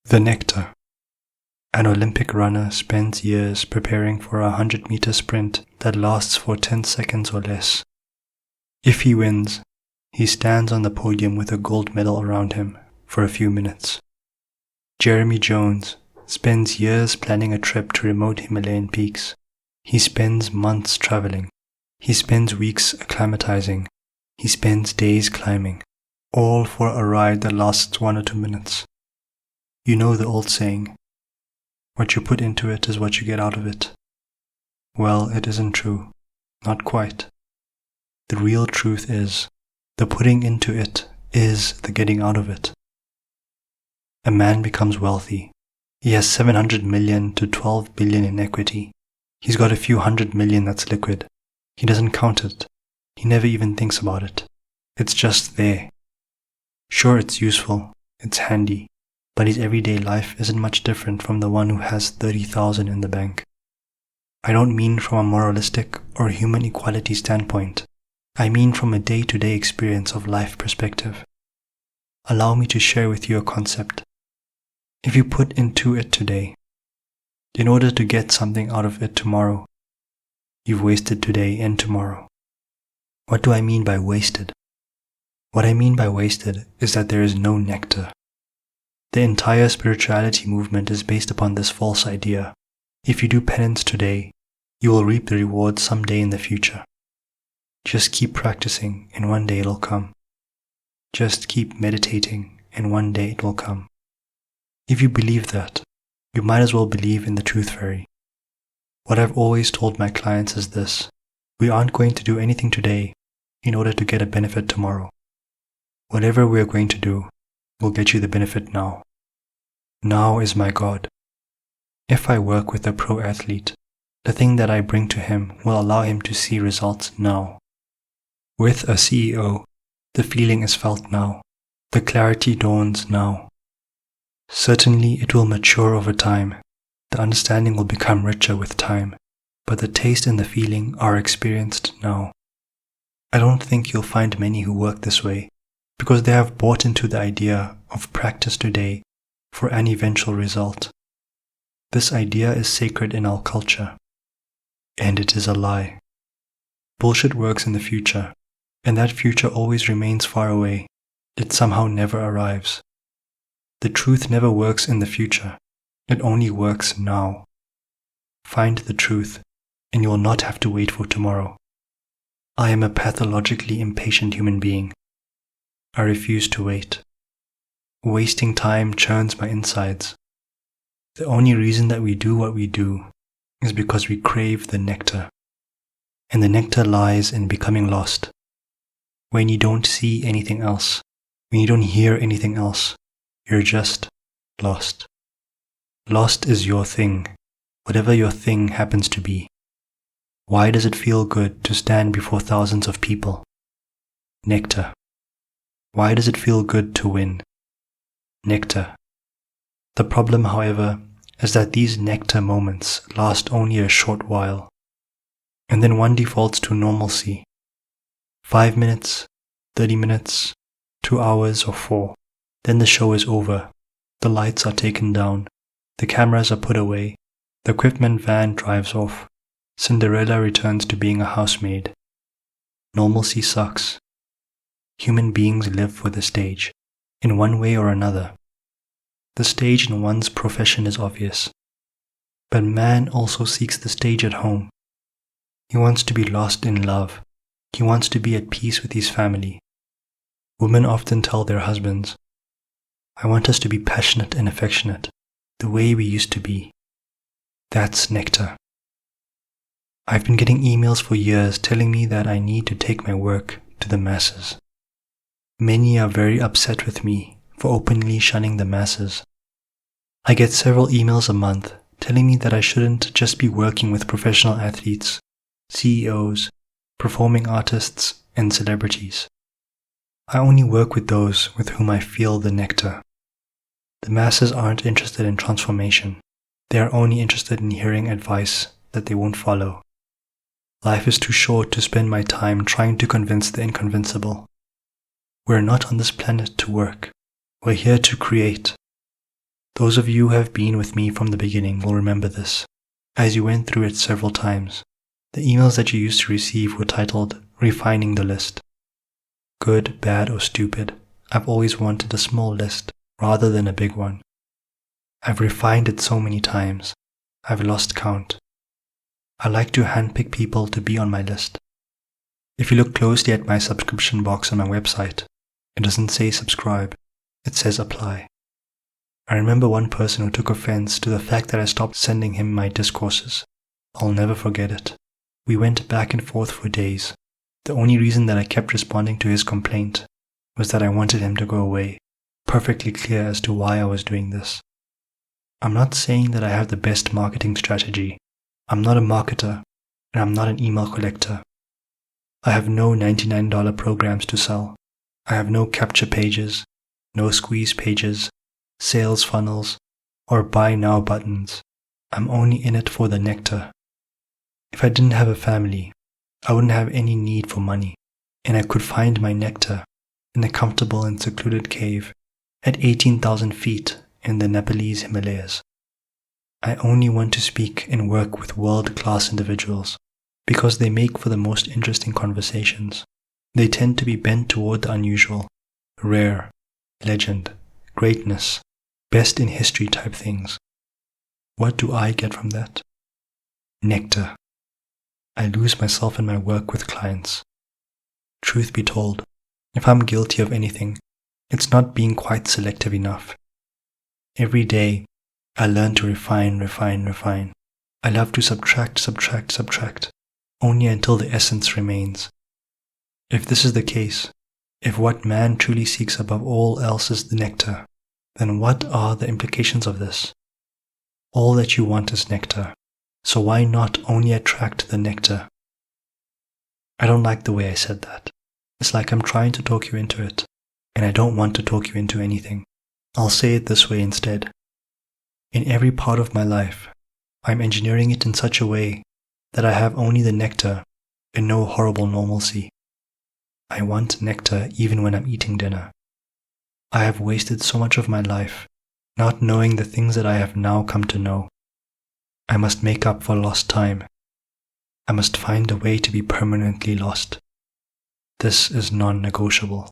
The Nectar. An Olympic runner spends years preparing for a 100-meter sprint that lasts for 10 seconds or less. If he wins, he stands on the podium with a gold medal around him for a few minutes. Jeremy Jones spends years planning a trip to remote Himalayan peaks. He spends months traveling. He spends weeks acclimatizing. He spends days climbing, all for a ride that lasts 1 or 2 minutes. You know the old saying, what you put into it is what you get out of it. Well, it isn't true. Not quite. The real truth is, the putting into it is the getting out of it. A man becomes wealthy. He has 700 million to 12 billion in equity. He's got a few 100 million that's liquid. He doesn't count it. He never even thinks about it. It's just there. Sure, it's useful. It's handy. But his everyday life isn't much different from the one who has 30,000 in the bank. I don't mean from a moralistic or human equality standpoint. I mean from a day-to-day experience of life perspective. Allow me to share with you a concept. If you put into it today, in order to get something out of it tomorrow, you've wasted today and tomorrow. What do I mean by wasted? What I mean by wasted is that there is no nectar. The entire spirituality movement is based upon this false idea. If you do penance today, you will reap the reward someday in the future. Just keep practicing and one day it'll come. Just keep meditating and one day it will come. If you believe that, you might as well believe in the Truth Fairy. What I've always told my clients is this: we aren't going to do anything today in order to get a benefit tomorrow. Whatever we're going to do will get you the benefit now. Now is my God. If I work with a pro athlete, the thing that I bring to him will allow him to see results now. With a CEO, the feeling is felt now. The clarity dawns now. Certainly it will mature over time. The understanding will become richer with time, but the taste and the feeling are experienced now. I don't think you'll find many who work this way, because they have bought into the idea of practice today for an eventual result. This idea is sacred in our culture, and it is a lie. Bullshit works in the future, and that future always remains far away. It somehow never arrives. The truth never works in the future. It only works now. Find the truth, and you will not have to wait for tomorrow. I am a pathologically impatient human being. I refuse to wait. Wasting time churns my insides. The only reason that we do what we do is because we crave the nectar. And the nectar lies in becoming lost. When you don't see anything else, when you don't hear anything else, you're just lost. Lost is your thing, whatever your thing happens to be. Why does it feel good to stand before thousands of people? Nectar. Why does it feel good to win? Nectar. The problem, however, is that these nectar moments last only a short while, and then one defaults to normalcy. 5 minutes, 30 minutes, 2 hours or 4. Then the show is over. The lights are taken down. The cameras are put away. The equipment van drives off. Cinderella returns to being a housemaid. Normalcy sucks. Human beings live for the stage, in one way or another. The stage in one's profession is obvious. But man also seeks the stage at home. He wants to be lost in love. He wants to be at peace with his family. Women often tell their husbands, I want us to be passionate and affectionate, the way we used to be. That's nectar. I've been getting emails for years telling me that I need to take my work to the masses. Many are very upset with me for openly shunning the masses. I get several emails a month telling me that I shouldn't just be working with professional athletes, CEOs, performing artists, and celebrities. I only work with those with whom I feel the nectar. The masses aren't interested in transformation. They are only interested in hearing advice that they won't follow. Life is too short to spend my time trying to convince the inconvincible. We're not on this planet to work. We're here to create. Those of you who have been with me from the beginning will remember this, as you went through it several times. The emails that you used to receive were titled Refining the List. Good, bad, or stupid, I've always wanted a small list rather than a big one. I've refined it so many times, I've lost count. I like to handpick people to be on my list. If you look closely at my subscription box on my website, it doesn't say subscribe, it says apply. I remember one person who took offense to the fact that I stopped sending him my discourses. I'll never forget it. We went back and forth for days. The only reason that I kept responding to his complaint was that I wanted him to go away, perfectly clear as to why I was doing this. I'm not saying that I have the best marketing strategy. I'm not a marketer, and I'm not an email collector. I have no $99 programs to sell. I have no capture pages, no squeeze pages, sales funnels, or buy now buttons. I'm only in it for the nectar. If I didn't have a family, I wouldn't have any need for money, and I could find my nectar in a comfortable and secluded cave at 18,000 feet in the Nepalese Himalayas. I only want to speak and work with world-class individuals because they make for the most interesting conversations. They tend to be bent toward the unusual, rare, legend, greatness, best in history type things. What do I get from that? Nectar. I lose myself in my work with clients. Truth be told, if I'm guilty of anything, it's not being quite selective enough. Every day, I learn to refine. I love to subtract, only until the essence remains. If this is the case, if what man truly seeks above all else is the nectar, then what are the implications of this? All that you want is nectar, so why not only attract the nectar? I don't like the way I said that. It's like I'm trying to talk you into it, and I don't want to talk you into anything. I'll say it this way instead. In every part of my life, I'm engineering it in such a way that I have only the nectar and no horrible normalcy. I want nectar even when I'm eating dinner. I have wasted so much of my life not knowing the things that I have now come to know. I must make up for lost time. I must find a way to be permanently lost. This is non-negotiable.